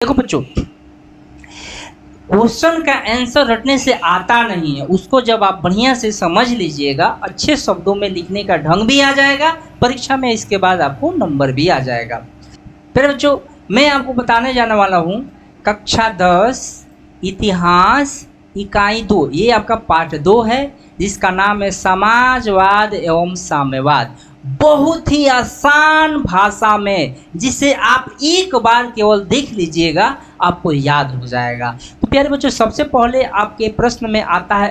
देखो बच्चों, क्वेश्चन का आंसर रटने से आता नहीं है, उसको जब आप बढ़िया से समझ लीजिएगा, अच्छे शब्दों में लिखने का ढंग भी आ जाएगा परीक्षा में, इसके बाद आपको नंबर भी आ जाएगा। फिर बच्चों मैं आपको बताने जाने वाला हूँ कक्षा 10 इतिहास इकाई 2, ये आपका पाठ 2 है जिसका नाम है समाजवाद एवं साम्यवाद। बहुत ही आसान भाषा में, जिसे आप एक बार केवल देख लीजिएगा आपको याद हो जाएगा। तो प्यारे बच्चों, सबसे पहले आपके प्रश्न में आता है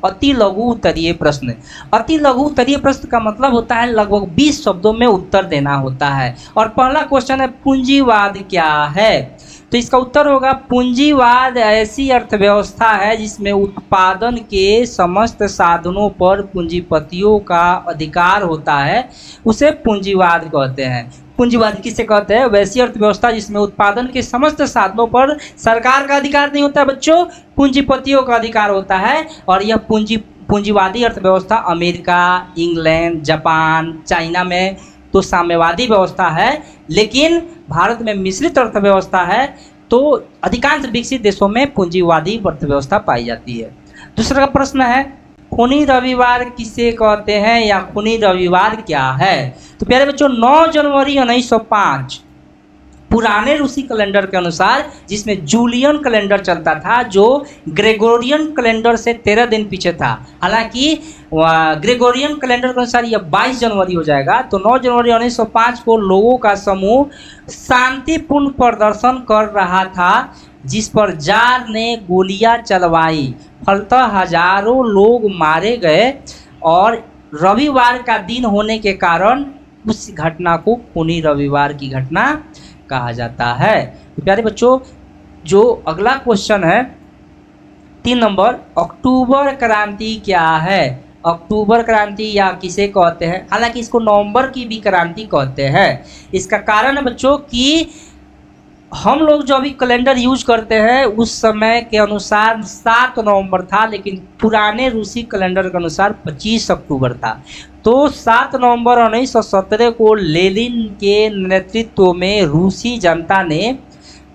अति लघु उत्तरीय प्रश्न। अति लघु उत्तरीय प्रश्न का मतलब होता है लगभग 20 शब्दों में उत्तर देना होता है। और पहला क्वेश्चन है पूंजीवाद क्या है? तो इसका उत्तर होगा पूंजीवाद ऐसी अर्थव्यवस्था है जिसमें उत्पादन के समस्त साधनों पर पूंजीपतियों का अधिकार होता है, उसे पूंजीवाद कहते हैं। पूंजीवाद किसे कहते हैं? वैसी अर्थव्यवस्था जिसमें उत्पादन के समस्त साधनों पर सरकार का अधिकार नहीं होता है बच्चों, पूंजीपतियों का अधिकार होता है। और यह पूंजीवादी अर्थव्यवस्था अमेरिका, इंग्लैंड, जापान, चाइना में तो साम्यवादी व्यवस्था है, लेकिन भारत में मिश्रित अर्थव्यवस्था है, तो अधिकांश विकसित देशों में पूंजीवादी अर्थव्यवस्था पाई जाती है। दूसरा प्रश्न है खूनी रविवार किसे कहते हैं या खूनी रविवार क्या है? तो प्यारे बच्चों 9 जनवरी 1905 पुराने रूसी कैलेंडर के अनुसार, जिसमें जूलियन कैलेंडर चलता था जो ग्रेगोरियन कैलेंडर से 13 दिन पीछे था। हालांकि ग्रेगोरियन कैलेंडर के अनुसार यह 22 जनवरी हो जाएगा। तो 9 जनवरी 1905 को लोगों का समूह शांतिपूर्ण प्रदर्शन कर रहा था जिस पर जार ने गोलियां चलवाई, फलतः हजारों लोग मारे गए और रविवार का दिन होने के कारण उस घटना को खूनी रविवार की घटना कहा जाता है। तो प्यारे बच्चों, जो अगला क्वेश्चन है 3 नंबर, अक्टूबर क्रांति क्या है? अक्टूबर क्रांति या किसे कहते हैं? हालांकि इसको नवंबर की भी क्रांति कहते हैं। इसका कारण है बच्चों कि हम लोग जो अभी कैलेंडर यूज करते हैं उस समय के अनुसार 7 नवंबर था, लेकिन पुराने रूसी कैलेंडर के अनुसार 25 अक्टूबर था। तो 7 नवंबर 1917 को लेनिन के नेतृत्व में रूसी जनता ने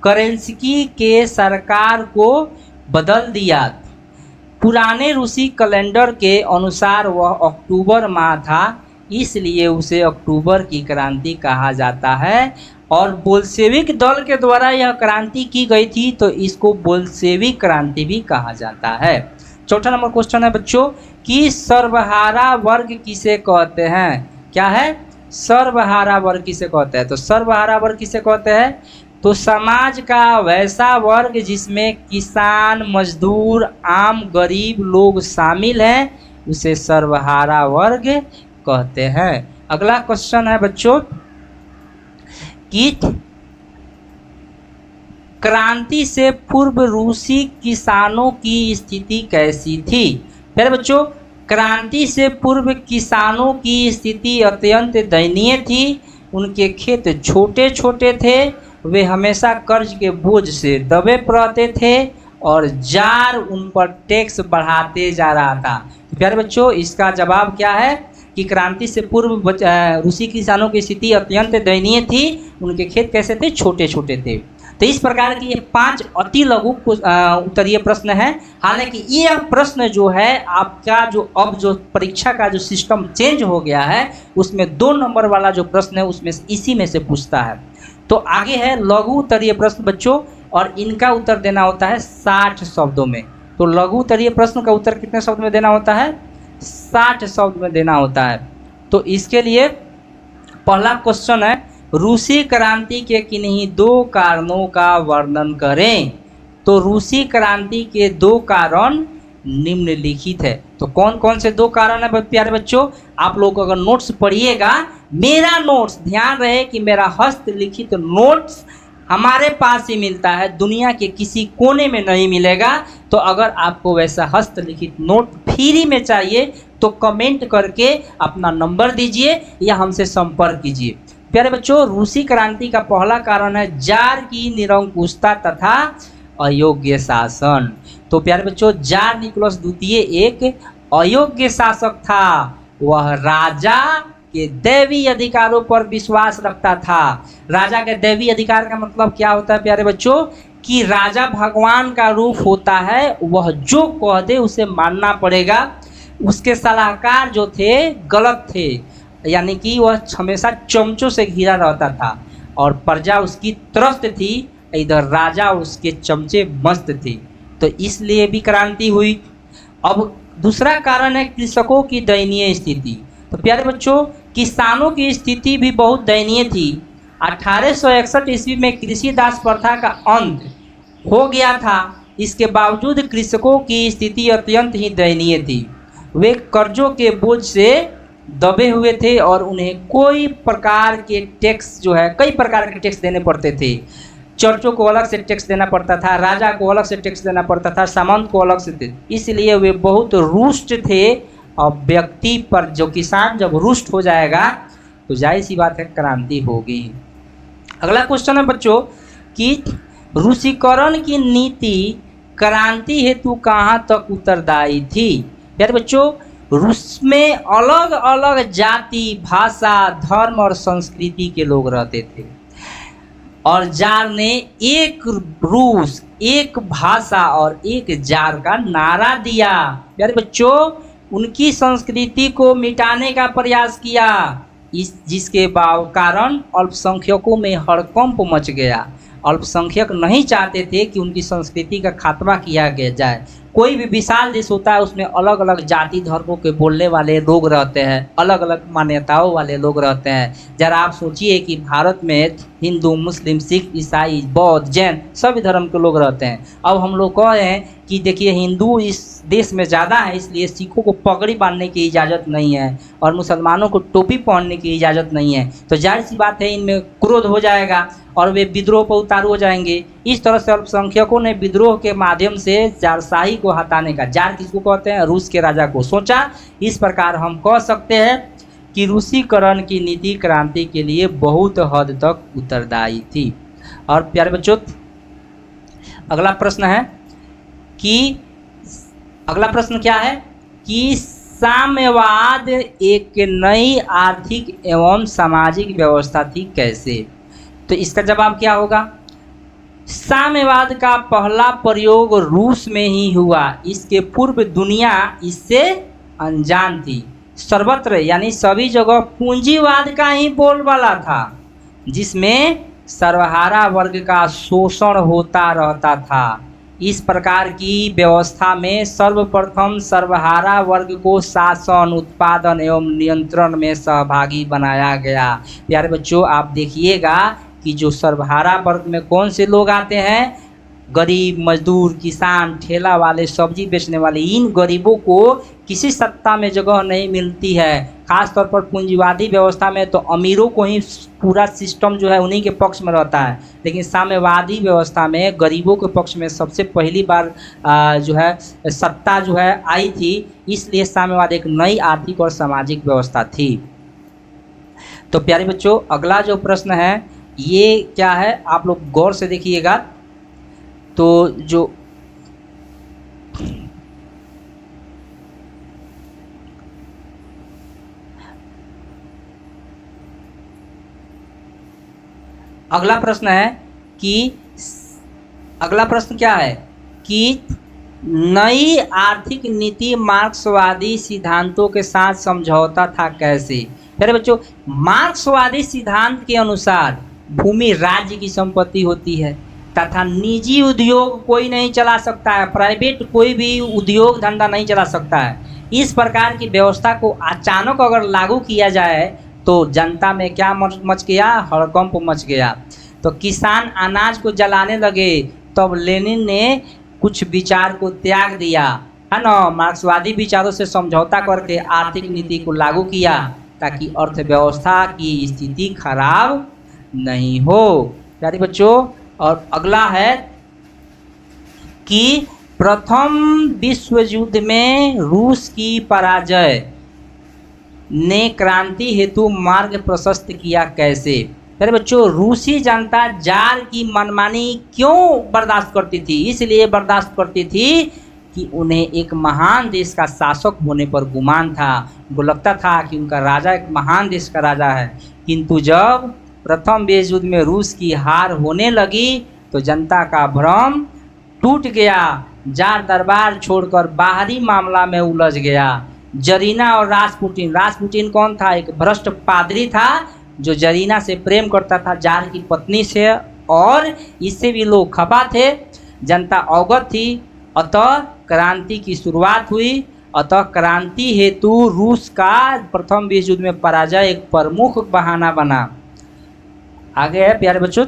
केरेंस्की के सरकार को बदल दिया। पुराने रूसी कैलेंडर के अनुसार वह अक्टूबर माह था, इसलिए उसे अक्टूबर की क्रांति कहा जाता है। और बोल्शेविक दल के द्वारा यह क्रांति की गई थी, तो इसको बोल्शेविक क्रांति भी कहा जाता है। चौथा नंबर क्वेश्चन है बच्चों कि सर्वहारा वर्ग किसे कहते हैं? क्या है? सर्वहारा वर्ग किसे कहते हैं? तो सर्वहारा वर्ग किसे कहते हैं? तो समाज का वैसा वर्ग जिसमें किसान, मजदूर, आम गरीब लोग शामिल हैं, उसे सर्वहारा वर्ग कहते हैं। अगला क्वेश्चन है बच्चों कि क्रांति से पूर्व रूसी किसानों की स्थिति कैसी थी? फिर बच्चों, क्रांति से पूर्व किसानों की स्थिति अत्यंत दयनीय थी। उनके खेत छोटे छोटे थे, वे हमेशा कर्ज के बोझ से दबे रहते थे और जार उन पर टैक्स बढ़ाते जा रहा था। प्यारे बच्चों, इसका जवाब क्या है कि क्रांति से पूर्व रूसी किसानों की स्थिति अत्यंत दयनीय थी, उनके खेत कैसे थे? छोटे छोटे थे। तो इस प्रकार की ये 5 अति लघु उत्तरीय प्रश्न है। हालांकि ये प्रश्न जो है आपका जो परीक्षा का जो सिस्टम चेंज हो गया है, उसमें 2 नंबर वाला जो प्रश्न है उसमें इसी में से पूछता है। तो आगे है लघु उत्तरीय प्रश्न बच्चों, और इनका उत्तर देना होता है 60 शब्दों में। तो लघु उत्तरीय प्रश्न का उत्तर कितने शब्द में देना होता है? 60 शब्द में देना होता है। तो इसके लिए पहला क्वेश्चन है रूसी क्रांति के किन्हीं 2 कारणों का वर्णन करें। तो रूसी क्रांति के 2 कारण निम्नलिखित है। तो कौन कौन से 2 कारण है प्यारे बच्चों? आप लोग अगर नोट्स पढ़िएगा, मेरा नोट्स, ध्यान रहे कि मेरा हस्तलिखित नोट्स हमारे पास ही मिलता है, दुनिया के किसी कोने में नहीं मिलेगा। तो अगर आपको वैसा हस्तलिखित नोट फ्री में चाहिए तो कमेंट करके अपना नंबर दीजिए या हमसे संपर्क कीजिए। प्यारे बच्चों, रूसी क्रांति का पहला कारण है जार की निरंकुशता तथा अयोग्य शासन। तो प्यारे बच्चों, जार निकोलस द्वितीय एक अयोग्य शासक था। वह राजा के दैवी अधिकारों पर विश्वास रखता था। राजा के दैवी अधिकार का मतलब क्या होता है प्यारे बच्चों, कि राजा भगवान का रूप होता है, वह जो कह दे उसे मानना पड़ेगा। उसके सलाहकार जो थे गलत थे, यानी कि वह हमेशा चमचों से घिरा रहता था और प्रजा उसकी त्रस्त थी, इधर राजा उसके चमचे मस्त थे, तो इसलिए भी क्रांति हुई। अब दूसरा कारण है कृषकों की दयनीय स्थिति। तो प्यारे बच्चों, किसानों की स्थिति भी बहुत दयनीय थी। 1861 ईस्वी में कृषि दास प्रथा का अंत हो गया था। इसके बावजूद कृषकों की स्थिति अत्यंत ही दयनीय थी। वे कर्जों के बोझ से दबे हुए थे और उन्हें कोई प्रकार के टैक्स जो है, कई प्रकार के टैक्स देने पड़ते थे। चर्चों को अलग से टैक्स देना पड़ता था, राजा को अलग से टैक्स देना पड़ता था, सामंत को अलग से थे। इसलिए वे बहुत रुष्ट थे। और व्यक्ति पर जो किसान जब रुष्ट हो जाएगा तो जाहिर सी बात है क्रांति होगी। अगला क्वेश्चन है बच्चों कि रूसीकरण की नीति क्रांति हेतु कहाँ तक उत्तरदायी थी। यार बच्चों, रूस में अलग अलग जाति, भाषा, धर्म और संस्कृति के लोग रहते थे और जार ने एक रूस, एक भाषा और एक जार का नारा दिया। यार बच्चों, उनकी संस्कृति को मिटाने का प्रयास किया, जिसके कारण अल्पसंख्यकों में हड़कंप मच गया। अल्पसंख्यक नहीं चाहते थे कि उनकी संस्कृति का खात्मा किया गया जाए। कोई भी विशाल देश होता है उसमें अलग अलग जाति धर्मों के बोलने वाले लोग रहते हैं, अलग अलग मान्यताओं वाले लोग रहते हैं। जरा आप सोचिए कि भारत में हिंदू, मुस्लिम, सिख, ईसाई, बौद्ध, जैन सभी धर्म के लोग रहते हैं। अब हम लोग कह रहे हैं कि देखिए हिंदू इस देश में ज़्यादा है, इसलिए सिखों को पगड़ी बांधने की इजाज़त नहीं है और मुसलमानों को टोपी पहनने की इजाज़त नहीं है, तो जाहिर सी बात है इनमें क्रोध हो जाएगा और वे विद्रोह पर उतारू हो जाएंगे। इस तरह से अल्पसंख्यकों ने विद्रोह के माध्यम से जारशाही को हटाने का, जार किसको कहते हैं, रूस के राजा को, सोचा। इस प्रकार हम कह सकते हैं कि रूसीकरण की नीति क्रांति के लिए बहुत हद तक उत्तरदायी थी। और प्यारे बच्चों, अगला प्रश्न है कि अगला प्रश्न क्या है कि साम्यवाद एक नई आर्थिक एवं सामाजिक व्यवस्था थी कैसे। तो इसका जवाब क्या होगा। साम्यवाद का पहला प्रयोग रूस में ही हुआ। इसके पूर्व दुनिया इससे अनजान थी। सर्वत्र यानी सभी जगह पूंजीवाद का ही बोलबाला था, जिसमें सर्वहारा वर्ग का शोषण होता रहता था। इस प्रकार की व्यवस्था में सर्वप्रथम सर्वहारा वर्ग को शासन, उत्पादन एवं नियंत्रण में सहभागी बनाया गया। प्यारे बच्चों, आप देखिएगा कि जो सर्वहारा वर्ग में कौन से लोग आते हैं, गरीब, मजदूर, किसान, ठेला वाले, सब्जी बेचने वाले, इन गरीबों को किसी सत्ता में जगह नहीं मिलती है। खास तौर पर पूंजीवादी व्यवस्था में तो अमीरों को ही पूरा सिस्टम जो है उन्हीं के पक्ष में रहता है, लेकिन साम्यवादी व्यवस्था में गरीबों के पक्ष में सबसे पहली बार जो है सत्ता जो है आई थी। इसलिए साम्यवाद एक नई आर्थिक और सामाजिक व्यवस्था थी। तो प्यारे बच्चों, अगला जो प्रश्न है ये क्या है, आप लोग गौर से देखिएगा। तो जो अगला प्रश्न है कि अगला प्रश्न क्या है कि नई आर्थिक नीति मार्क्सवादी सिद्धांतों के साथ समझौता था कैसे। मेरे बच्चों, मार्क्सवादी सिद्धांत के अनुसार भूमि राज्य की संपत्ति होती है तथा निजी उद्योग कोई नहीं चला सकता है, प्राइवेट कोई भी उद्योग धंधा नहीं चला सकता है। इस प्रकार की व्यवस्था को अचानक अगर लागू किया जाए तो जनता में क्या मच गया, हड़कंप मच गया। तो किसान अनाज को जलाने लगे, तब लेनिन ने कुछ विचार को त्याग दिया, है ना, मार्क्सवादी विचारों से समझौता करके आर्थिक नीति को लागू किया ताकि अर्थव्यवस्था की स्थिति खराब नहीं हो। प्यारे बच्चों, और अगला है कि प्रथम विश्व युद्ध में रूस की पराजय ने क्रांति हेतु मार्ग प्रशस्त किया कैसे। मेरे बच्चों, रूसी जनता जार की मनमानी क्यों बर्दाश्त करती थी, इसलिए बर्दाश्त करती थी कि उन्हें एक महान देश का शासक होने पर गुमान था। उनको लगता था कि उनका राजा एक महान देश का राजा है। किंतु जब प्रथम विश्व युद्ध में रूस की हार होने लगी तो जनता का भ्रम टूट गया। जार दरबार छोड़कर बाहरी मामला में उलझ गया। जरीना और रासपुटिन कौन था? एक भ्रष्ट पादरी था जो जरीना से प्रेम करता था, जार की पत्नी से, और इससे भी लोग खफा थे। जनता अवगत थी, अतः क्रांति की शुरुआत हुई। अतः क्रांति हेतु रूस का प्रथम विश्व युद्ध में पराजय एक प्रमुख बहाना बना। आगे है प्यारे बच्चों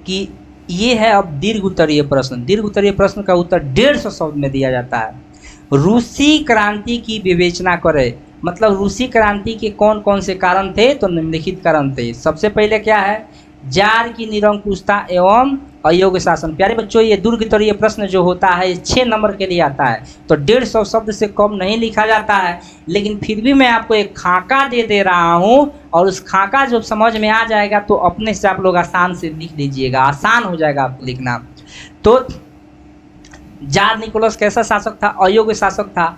कि ये है अब दीर्घ उत्तरीय प्रश्न। दीर्घ उत्तरीय प्रश्न का उत्तर 150 शब्द में दिया जाता है। रूसी क्रांति की विवेचना करें। मतलब रूसी क्रांति के कौन कौन से कारण थे? तो निम्नलिखित कारण थे। सबसे पहले क्या है? जार की निरंकुशता एवं अयोग्य शासन। प्यारे बच्चों, ये दीर्घ उत्तरीय प्रश्न जो होता है 6 नंबर के लिए आता है, तो 150 शब्द से कम नहीं लिखा जाता है। लेकिन फिर भी मैं आपको एक खाका दे रहा हूँ, और उस खाका जब समझ में आ जाएगा तो अपने से आप लोग आसान से लिख लीजिएगा, आसान हो जाएगा आपको लिखना। तो जार निकोलस कैसा शासक था? अयोग्य शासक था।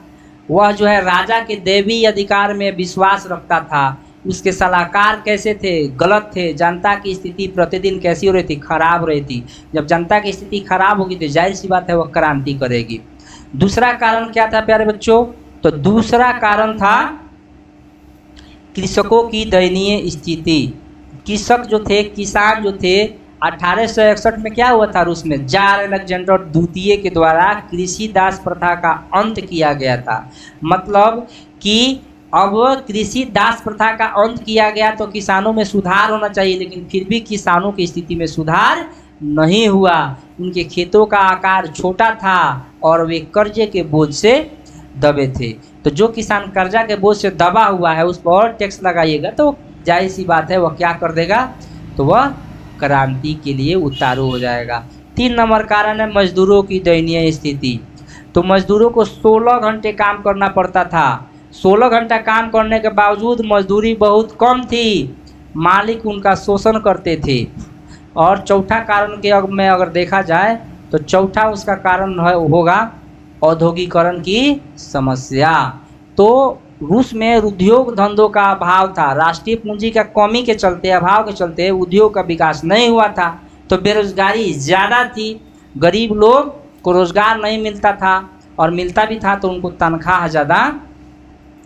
वह जो है राजा के दैवी अधिकार में विश्वास रखता था। उसके सलाहकार कैसे थे? गलत थे। जनता की स्थिति प्रतिदिन कैसी हो रही थी? खराब रही थी। जब जनता की स्थिति खराब होगी तो जाहिर सी बात है वह क्रांति करेगी। दूसरा कारण क्या था प्यारे बच्चों? तो दूसरा कारण था कृषकों की दयनीय स्थिति। कृषक जो थे, किसान जो थे, 1861 में क्या हुआ था रूस में? जार अलेक्जेंडर द्वितीय के द्वारा कृषि दास प्रथा का अंत किया गया था। मतलब कि अब कृषि दास प्रथा का अंत किया गया तो किसानों में सुधार होना चाहिए, लेकिन फिर भी किसानों की स्थिति में सुधार नहीं हुआ। उनके खेतों का आकार छोटा था और वे कर्जे के बोझ से दबे थे। तो जो किसान कर्जा के बोझ से दबा हुआ है उस पर और टैक्स लगाइएगा तो जाहिर सी बात है वह क्या कर देगा? तो वह क्रांति के लिए उतारू हो जाएगा। 3 नंबर कारण है मजदूरों की दयनीय स्थिति। तो मजदूरों को 16 घंटे काम करना पड़ता था। 16 घंटा काम करने के बावजूद मजदूरी बहुत कम थी। मालिक उनका शोषण करते थे। और चौथा कारण के में अगर देखा जाए तो चौथा उसका कारण होगा औद्योगिकरण की समस्या। तो रूस में उद्योग धंधों का अभाव था। राष्ट्रीय पूंजी का कमी के चलते, अभाव के चलते उद्योग का विकास नहीं हुआ था। तो बेरोजगारी ज़्यादा थी। गरीब लोग को रोजगार नहीं मिलता था, और मिलता भी था तो उनको तनख्वाह ज़्यादा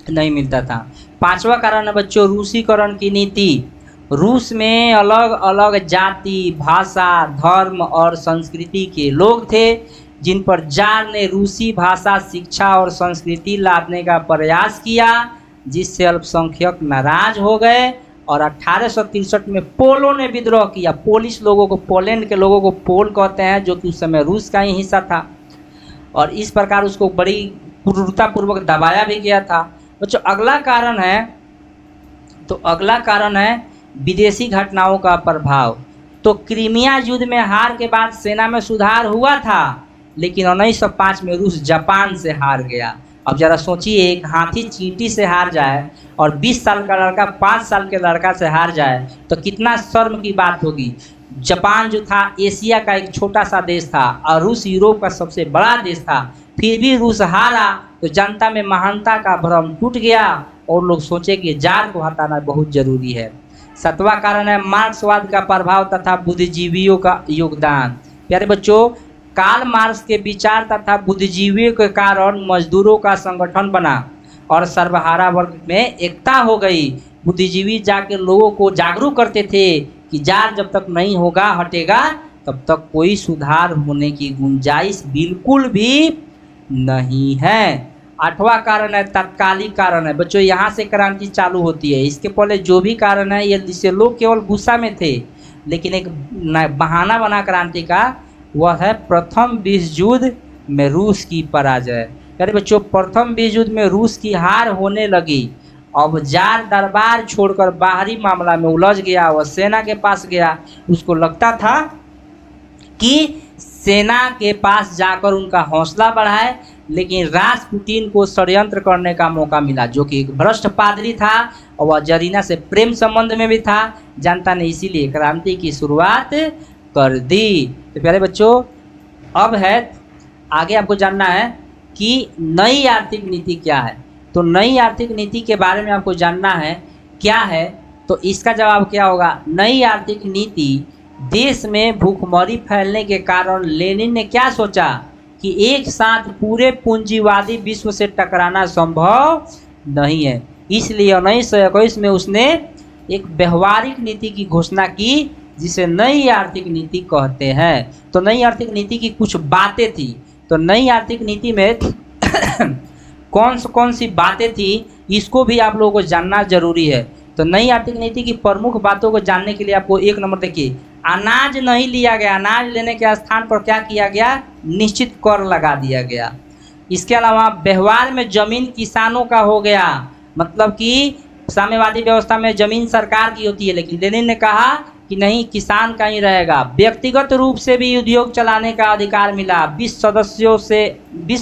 नहीं मिलता था। 5वां कारण है बच्चों रूसीकरण की नीति। रूस में अलग अलग जाति, भाषा, धर्म और संस्कृति के लोग थे, जिन पर जार ने रूसी भाषा, शिक्षा और संस्कृति लादने का प्रयास किया, जिससे अल्पसंख्यक नाराज हो गए। और 1863 में पोलो ने विद्रोह किया। पोलिश लोगों को, पोलैंड के लोगों को पोल कहते हैं, जो कि उस समय रूस का ही हिस्सा था, और इस प्रकार उसको बड़ी क्रूरतापूर्वक दबाया भी गया था। बच्चों अगला कारण है विदेशी घटनाओं का प्रभाव। तो क्रीमिया युद्ध में हार के बाद सेना में सुधार हुआ था, लेकिन 1905 में रूस जापान से हार गया। अब जरा सोचिए, एक हाथी चींटी से हार जाए और 20 साल का लड़का 5 साल के लड़का से हार जाए तो कितना शर्म की बात होगी। जापान जो था एशिया का एक छोटा सा देश था और रूस यूरोप का सबसे बड़ा देश था। फिर भी रूस हारा तो जनता में महानता का भ्रम टूट गया और लोग सोचे कि जार को हटाना बहुत जरूरी है। 7वां कारण है मार्क्सवाद का प्रभाव तथा बुद्धिजीवियों का योगदान। प्यारे बच्चों, कार्ल मार्क्स के विचार तथा बुद्धिजीवियों के कारण मजदूरों का संगठन बना और सर्वहारा वर्ग में एकता हो गई। बुद्धिजीवी जाके लोगों को जागरूक करते थे कि जार जब तक नहीं होगा, हटेगा, तब तक कोई सुधार होने की गुंजाइश बिल्कुल भी नहीं है। 8वां कारण है तात्कालिक कारण है। बच्चों यहाँ से क्रांति चालू होती है। इसके पहले जो भी कारण है ये जिससे लोग केवल गुस्सा में थे, लेकिन एक बहाना बना क्रांति का, वह है प्रथम विश्व युद्ध में रूस की पराजय। अरे बच्चों, प्रथम विश्व युद्ध में रूस की हार होने लगी। अब जार दरबार छोड़कर बाहरी मामला में उलझ गया। वह सेना के पास गया। उसको लगता था कि सेना के पास जाकर उनका हौसला बढ़ाए, लेकिन रासपुटिन को षड्यंत्र करने का मौका मिला, जो कि एक भ्रष्ट पादरी था और वह जरीना से प्रेम संबंध में भी था। जनता ने इसीलिए क्रांति की शुरुआत कर दी। तो प्यारे बच्चों, अब है आगे आपको जानना है कि नई आर्थिक नीति क्या है। तो नई आर्थिक नीति के बारे में आपको जानना है क्या है, तो इसका जवाब क्या होगा। नई आर्थिक नीति, देश में भूखमरी फैलने के कारण लेनिन ने क्या सोचा कि एक साथ पूरे पूंजीवादी विश्व से टकराना संभव नहीं है, इसलिए 1921 में उसने एक व्यवहारिक नीति की घोषणा की जिसे नई आर्थिक नीति कहते हैं। तो नई आर्थिक नीति की कुछ बातें थी। तो नई आर्थिक नीति में कौन सी बातें थी इसको भी आप लोगों को जानना जरूरी है। तो नई आर्थिक नीति की प्रमुख बातों को जानने के लिए आपको एक नंबर देखिए, अनाज नहीं लिया गया, अनाज लेने के स्थान पर क्या किया गया, निश्चित कर लगा दिया गया। इसके अलावा व्यवहार में जमीन किसानों का हो गया, मतलब कि साम्यवादी व्यवस्था में जमीन सरकार की होती है, लेकिन लेनिन ने कहा कि नहीं, किसान का ही रहेगा। व्यक्तिगत रूप से भी उद्योग चलाने का अधिकार मिला, 20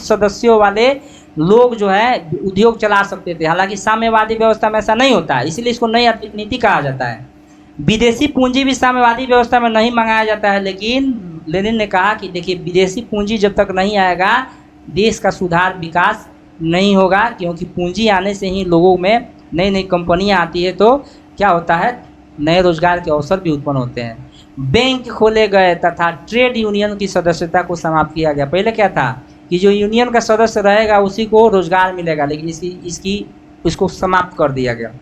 सदस्यों वाले लोग जो है उद्योग चला सकते थे। हालांकि साम्यवादी व्यवस्था में ऐसा नहीं होता है, इसलिए इसको नई आर्थिक नीति कहा जाता है। विदेशी पूंजी भी साम्यवादी व्यवस्था में नहीं मंगाया जाता है, लेकिन लेनिन ने कहा कि देखिए, विदेशी पूंजी जब तक नहीं आएगा देश का सुधार विकास नहीं होगा, क्योंकि पूंजी आने से ही लोगों में नई नई कंपनियां आती है, तो क्या होता है, नए रोजगार के अवसर भी उत्पन्न होते हैं। बैंक खोले गए तथा ट्रेड यूनियन की सदस्यता को समाप्त किया गया। पहले क्या था कि जो यूनियन का सदस्य रहेगा उसी को रोजगार मिलेगा, लेकिन इसको समाप्त कर दिया गया।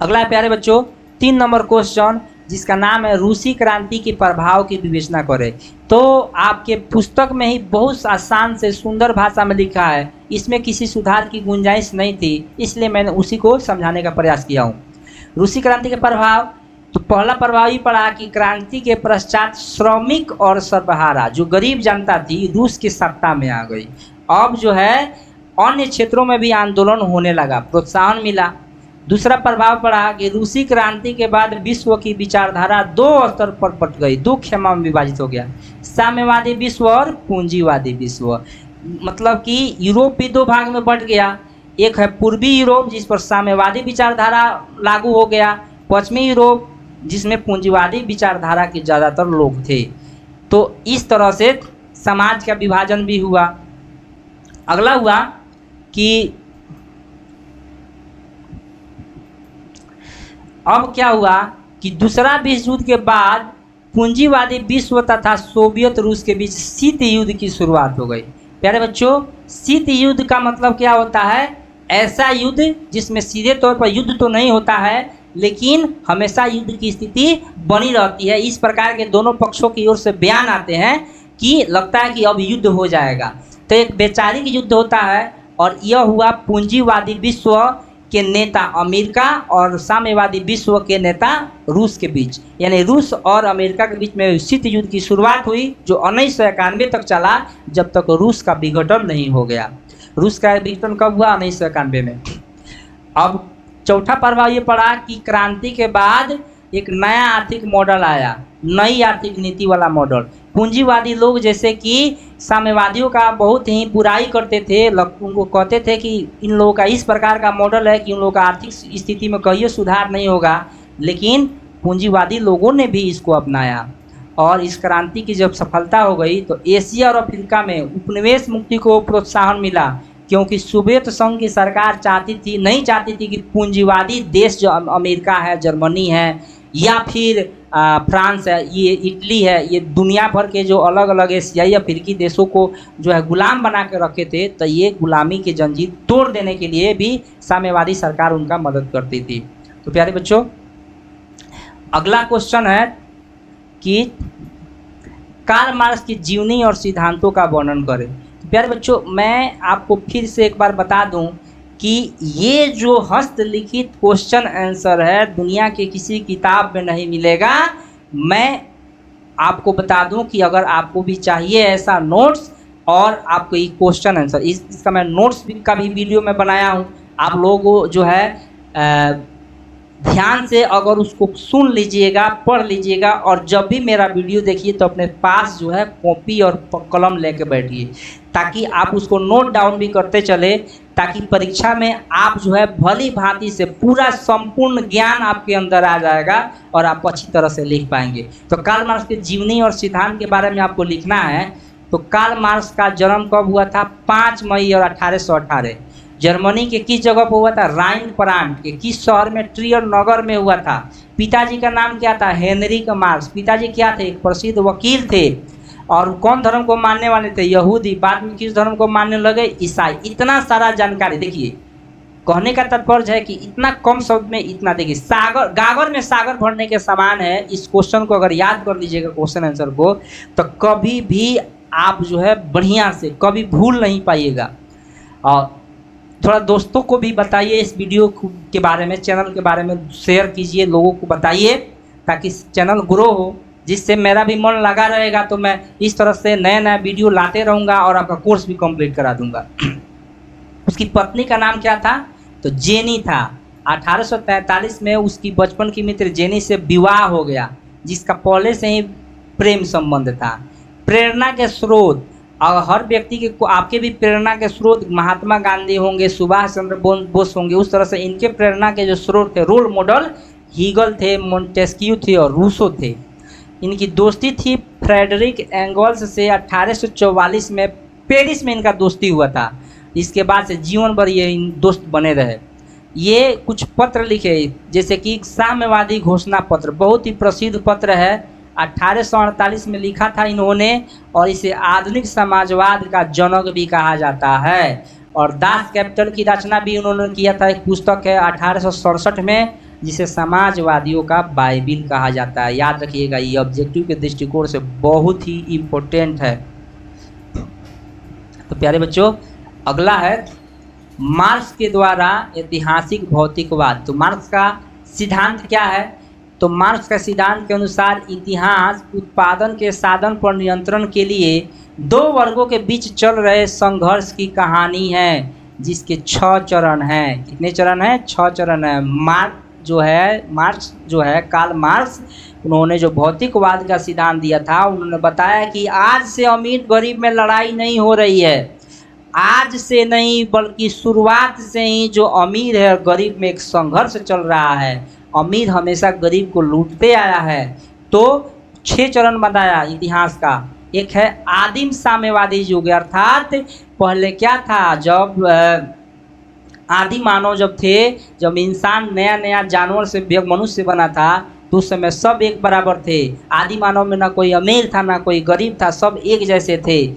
अगला प्यारे बच्चों 3 नंबर क्वेश्चन, जिसका नाम है रूसी क्रांति के प्रभाव की विवेचना करें। तो आपके पुस्तक में ही बहुत आसान से सुंदर भाषा में लिखा है, इसमें किसी सुधार की गुंजाइश नहीं थी, इसलिए मैंने उसी को समझाने का प्रयास किया हूँ। रूसी क्रांति के प्रभाव, तो पहला प्रभाव ये पड़ा कि क्रांति के पश्चात श्रमिक और सर्वहारा, जो गरीब जनता थी, रूस की सत्ता में आ गई। अब जो है अन्य क्षेत्रों में भी आंदोलन होने लगा, प्रोत्साहन मिला। दूसरा प्रभाव पड़ा कि रूसी क्रांति के बाद विश्व की विचारधारा 2 स्तर पर बट गई, 2 खेमा में विभाजित हो गया, साम्यवादी विश्व और पूंजीवादी विश्व। मतलब कि यूरोप भी 2 भाग में बट गया, एक है पूर्वी यूरोप जिस पर साम्यवादी विचारधारा लागू हो गया, पश्चिमी यूरोप जिसमें पूंजीवादी विचारधारा के ज़्यादातर लोग थे। तो इस तरह से समाज का विभाजन भी हुआ। अगला हुआ कि अब क्या हुआ कि दूसरा विश्व युद्ध के बाद पूंजीवादी विश्व तथा सोवियत रूस के बीच शीत युद्ध की शुरुआत हो गई। प्यारे बच्चों, शीत युद्ध का मतलब क्या होता है, ऐसा युद्ध जिसमें सीधे तौर पर युद्ध तो नहीं होता है, लेकिन हमेशा युद्ध की स्थिति बनी रहती है। इस प्रकार के दोनों पक्षों की ओर से बयान आते हैं कि लगता है कि अब युद्ध हो जाएगा, तो एक वैचारिक युद्ध होता है। और यह हुआ पूंजीवादी विश्व के नेता अमेरिका और साम्यवादी विश्व के नेता रूस के बीच, यानी रूस और अमेरिका के बीच में शीत युद्ध की शुरुआत हुई, जो 1991 तक चला, जब तक रूस का विघटन नहीं हो गया। रूस का विघटन कब हुआ, 1991 में। अब चौथा प्रभाव ये पड़ा कि क्रांति के बाद एक नया आर्थिक मॉडल आया, नई आर्थिक नीति वाला मॉडल। पूंजीवादी लोग जैसे कि साम्यवादियों का बहुत ही बुराई करते थे, उनको कहते थे कि इन लोगों का इस प्रकार का मॉडल है कि उन लोगों का आर्थिक स्थिति में कहीं सुधार नहीं होगा, लेकिन पूंजीवादी लोगों ने भी इसको अपनाया। और इस क्रांति की जब सफलता हो गई तो एशिया और अफ्रीका में उपनिवेश मुक्ति को प्रोत्साहन मिला, क्योंकि सोवियत संघ की सरकार नहीं चाहती थी कि पूंजीवादी देश जो अमेरिका है, जर्मनी है या फिर फ्रांस है, ये इटली है, ये दुनिया भर के जो अलग अलग एशियाई अफ्रीकी देशों को जो है गुलाम बना के रखे थे, तो ये गुलामी की जंजीर तोड़ देने के लिए भी साम्यवादी सरकार उनका मदद करती थी। तो प्यारे बच्चों, अगला क्वेश्चन है कि कार्ल मार्क्स की जीवनी और सिद्धांतों का वर्णन करें। तो प्यारे बच्चों, मैं आपको फिर से एक बार बता दूं कि ये जो हस्तलिखित क्वेश्चन आंसर है दुनिया के किसी किताब में नहीं मिलेगा। मैं आपको बता दूं कि अगर आपको भी चाहिए ऐसा नोट्स और आपको ये क्वेश्चन आंसर, इसका मैं नोट्स का भी वीडियो में बनाया हूं, आप लोग जो है ध्यान से अगर उसको सुन लीजिएगा, पढ़ लीजिएगा, और जब भी मेरा वीडियो देखिए तो अपने पास जो है कॉपी और कलम लेके बैठिए, ताकि आप उसको नोट डाउन भी करते चले, ताकि परीक्षा में आप जो है भली भांति से पूरा संपूर्ण ज्ञान आपके अंदर आ जाएगा और आप अच्छी तरह से लिख पाएंगे। तो कार्ल मार्क्स के जीवनी और सिद्धांत के बारे में आपको लिखना है तो कार्ल मार्क्स का जन्म कब हुआ था? 5 मई और 1818। जर्मनी के किस जगह पर हुआ था? राइन प्रांत के किस शहर में? ट्रियर नगर में हुआ था। पिताजी का नाम क्या था? Heinrich Marx. पिताजी क्या थे? एक प्रसिद्ध वकील थे। और कौन धर्म को मानने वाले थे? यहूदी। बाद में किस धर्म को मानने लगे? ईसाई। इतना सारा जानकारी देखिए, कहने का तात्पर्य है कि इतना कम शब्द में इतना, देखिए सागर, गागर में सागर भरने के समान है। इस क्वेश्चन को अगर याद कर लीजिएगा, क्वेश्चन आंसर को, तो कभी भी आप जो है बढ़िया से कभी भूल नहीं पाइएगा। और थोड़ा दोस्तों को भी बताइए इस वीडियो के बारे में, चैनल के बारे में शेयर कीजिए, लोगों को बताइए ताकि चैनल ग्रो हो, जिससे मेरा भी मन लगा रहेगा। तो मैं इस तरह से नया नया वीडियो लाते रहूँगा और आपका कोर्स भी कंप्लीट करा दूंगा। उसकी पत्नी का नाम क्या था? तो जेनी था। 1843 में उसकी बचपन की मित्र जेनी से विवाह हो गया, जिसका पहले से ही प्रेम संबंध था। प्रेरणा के स्रोत, और हर व्यक्ति के को आपके भी प्रेरणा के स्रोत महात्मा गांधी होंगे, सुभाष चंद्र बोस होंगे। उस तरह से इनके प्रेरणा के जो स्रोत थे, रोल मॉडल हीगल थे, मोंटेस्क्यू थे और रूसो थे। इनकी दोस्ती थी फ्रेडरिक एंगल्स से। 1844 में पेरिस में इनका दोस्ती हुआ था। इसके बाद से जीवन भर ये दोस्त बने रहे। ये कुछ पत्र लिखे, जैसे कि साम्यवादी घोषणा पत्र, बहुत ही प्रसिद्ध पत्र है। 1848 में लिखा था इन्होंने, और इसे आधुनिक समाजवाद का जनक भी कहा जाता है। और दास कैपिटल की रचना भी उन्होंने किया था। एक पुस्तक है 1867 में, जिसे समाजवादियों का बाइबिल कहा जाता है। याद रखिएगा, ये ऑब्जेक्टिव के दृष्टिकोण से बहुत ही इम्पोर्टेंट है। तो प्यारे बच्चों, अगला है मार्क्स के द्वारा ऐतिहासिक भौतिकवाद। तो मार्क्स का सिद्धांत क्या है? तो मार्क्स का सिद्धांत के अनुसार इतिहास उत्पादन के साधन पर नियंत्रण के लिए दो वर्गों के बीच चल रहे संघर्ष की कहानी है, जिसके 6 चरण हैं। कितने चरण हैं? 6 चरण हैं। मार्क्स जो है कार्ल मार्क्स, उन्होंने जो भौतिकवाद का सिद्धांत दिया था, उन्होंने बताया कि आज से अमीर गरीब में लड़ाई नहीं हो रही है। आज से नहीं, बल्कि शुरुआत से ही जो अमीर है और गरीब में एक संघर्ष चल रहा है। अमीर हमेशा गरीब को लूटते आया है। तो 6 चरण बताया इतिहास का। एक है आदिम साम्यवादी युग, अर्थात पहले क्या था, जब आदि मानव जब थे, जब इंसान नया नया जानवर से मनुष्य बना था, तो उस समय सब एक बराबर थे। आदि मानव में ना कोई अमीर था ना कोई गरीब था, सब एक जैसे थे,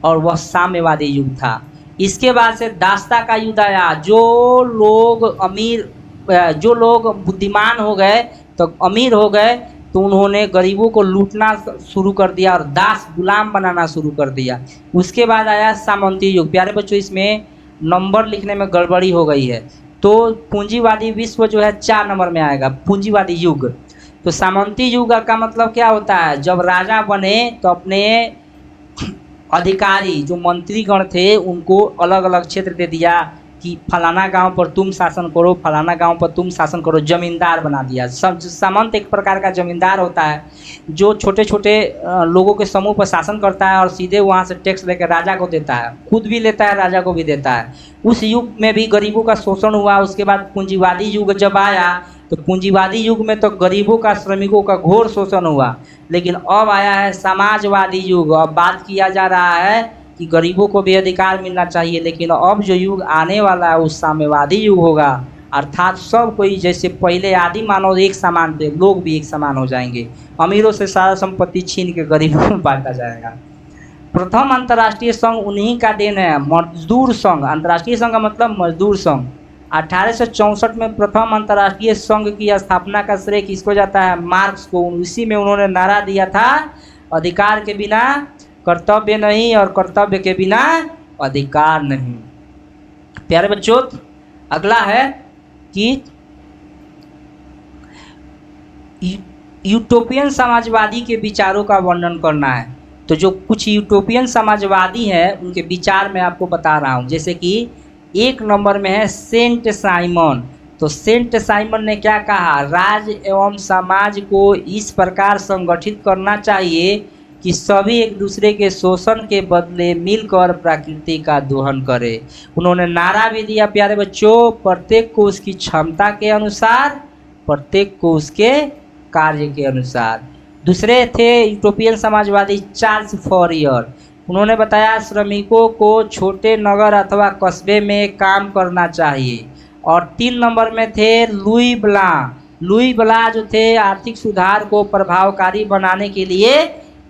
और वह साम्यवादी युग था। इसके बाद से दास्ता का युग आया। जो लोग बुद्धिमान हो गए, तो अमीर हो गए, तो उन्होंने गरीबों को लूटना शुरू कर दिया और दास गुलाम बनाना शुरू कर दिया। उसके बाद आया सामंती युग। प्यारे बच्चों, इसमें नंबर लिखने में गड़बड़ी हो गई है। तो पूंजीवादी विश्व जो है 4 नंबर में आएगा, पूंजीवादी युग। तो सामंती युग का मतलब क्या होता है? जब राजा बने तो अपने अधिकारी जो मंत्रीगण थे उनको अलग अलग क्षेत्र दे दिया कि फलाना गांव पर तुम शासन करो, फलाना गांव पर तुम शासन करो, जमींदार बना दिया। सब सामंत एक प्रकार का जमींदार होता है, जो छोटे छोटे लोगों के समूह पर शासन करता है और सीधे वहां से टैक्स लेकर राजा को देता है, खुद भी लेता है, राजा को भी देता है। उस युग में भी गरीबों का शोषण हुआ। उसके बाद पूंजीवादी युग जब आया, तो पूंजीवादी युग में तो गरीबों का, श्रमिकों का घोर शोषण हुआ। लेकिन अब आया है समाजवादी युग। अब बात किया जा रहा है कि गरीबों को भी अधिकार मिलना चाहिए। लेकिन अब जो युग आने वाला है वो साम्यवादी युग होगा, अर्थात सब कोई, जैसे पहले आदि मानव एक समान थे, लोग भी एक समान हो जाएंगे। अमीरों से सारा संपत्ति छीन के गरीबों में बांटा जाएगा। प्रथम अंतर्राष्ट्रीय संघ उन्हीं का देन है, मजदूर संघ। अंतर्राष्ट्रीय संघ का मतलब मजदूर संघ। 1864 में प्रथम अंतर्राष्ट्रीय संघ की स्थापना का श्रेय किसको जाता है? मार्क्स को। इसी में उन्होंने नारा दिया था, अधिकार के बिना कर्तव्य नहीं और कर्तव्य के बिना अधिकार नहीं। प्यारे बच्चों, अगला है कि यूटोपियन समाजवादी के विचारों का वर्णन करना है। तो जो कुछ यूटोपियन समाजवादी हैं उनके विचार मैं आपको बता रहा हूँ। जैसे कि 1 नंबर में है सेंट साइमन। तो सेंट साइमन ने क्या कहा? राज्य एवं समाज को इस प्रकार संगठित करना चाहिए कि सभी एक दूसरे के शोषण के बदले मिलकर प्रकृति का दोहन करे। उन्होंने नारा भी दिया, प्यारे बच्चों, प्रत्येक को उसकी क्षमता के अनुसार, प्रत्येक को उसके कार्य के अनुसार। दूसरे थे यूटोपियन समाजवादी चार्ल्स फॉरियर। उन्होंने बताया श्रमिकों को छोटे नगर अथवा कस्बे में काम करना चाहिए। और 3 नंबर में थे लुई ब्ला। लुई ब्ला जो थे आर्थिक सुधार को प्रभावकारी बनाने के लिए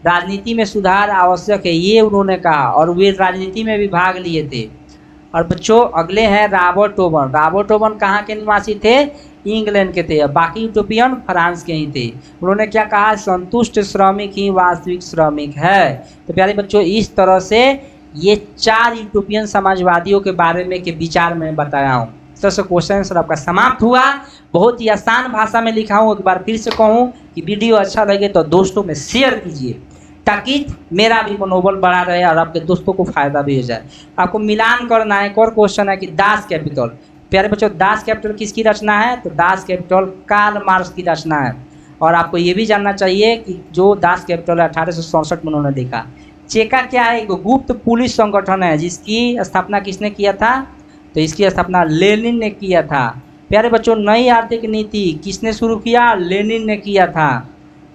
राजनीति में सुधार आवश्यक है, ये उन्होंने कहा और वे राजनीति में भी भाग लिए थे। और बच्चों अगले हैं रॉबर्ट ओवन। रॉबर्ट ओवन कहाँ के निवासी थे? इंग्लैंड के थे। और बाकी यूटोपियन फ्रांस के ही थे। उन्होंने क्या कहा? संतुष्ट श्रमिक ही वास्तविक श्रमिक है। तो प्यारे बच्चों इस तरह से ये 4 यूटोपियन समाजवादियों के बारे में के विचार मैं बताया हूँ। इस तरह से क्वेश्चन आंसर आपका समाप्त हुआ। बहुत ही आसान भाषा में लिखा हूँ। एक बार फिर से कहूँ कि वीडियो अच्छा लगे तो दोस्तों में शेयर कीजिए ताकि मेरा भी मनोबल बढ़ा रहे और आपके दोस्तों को फायदा भी हो जाए। आपको मिलान करना है। एक और क्वेश्चन है कि दास कैपिटल, प्यारे बच्चों दास कैपिटल किसकी रचना है? तो दास कैपिटल कार्ल मार्क्स की रचना है। और आपको ये भी जानना चाहिए कि जो दास कैपिटल 1867 में उन्होंने देखा। चेका क्या है? एक गुप्त पुलिस संगठन है जिसकी स्थापना किसने किया था? तो इसकी स्थापना लेनिन ने किया था। प्यारे बच्चों नई आर्थिक नीति किसने शुरू किया? लेनिन ने किया था।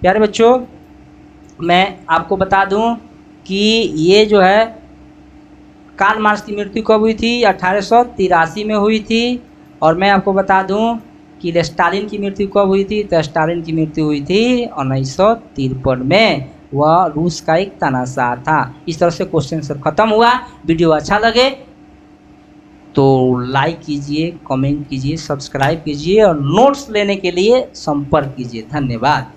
प्यारे बच्चों मैं आपको बता दूं कि ये जो है कार्ल मार्क्स की मृत्यु कब हुई थी? 1883 में हुई थी। और मैं आपको बता दूं कि स्टालिन की मृत्यु कब हुई थी? तो स्टालिन की मृत्यु हुई थी 1953 में। वह रूस का एक तानाशाह था। इस तरह से क्वेश्चन आंसर खत्म हुआ। वीडियो अच्छा लगे तो लाइक कीजिए, कमेंट कीजिए, सब्सक्राइब कीजिए और नोट्स लेने के लिए संपर्क कीजिए। धन्यवाद।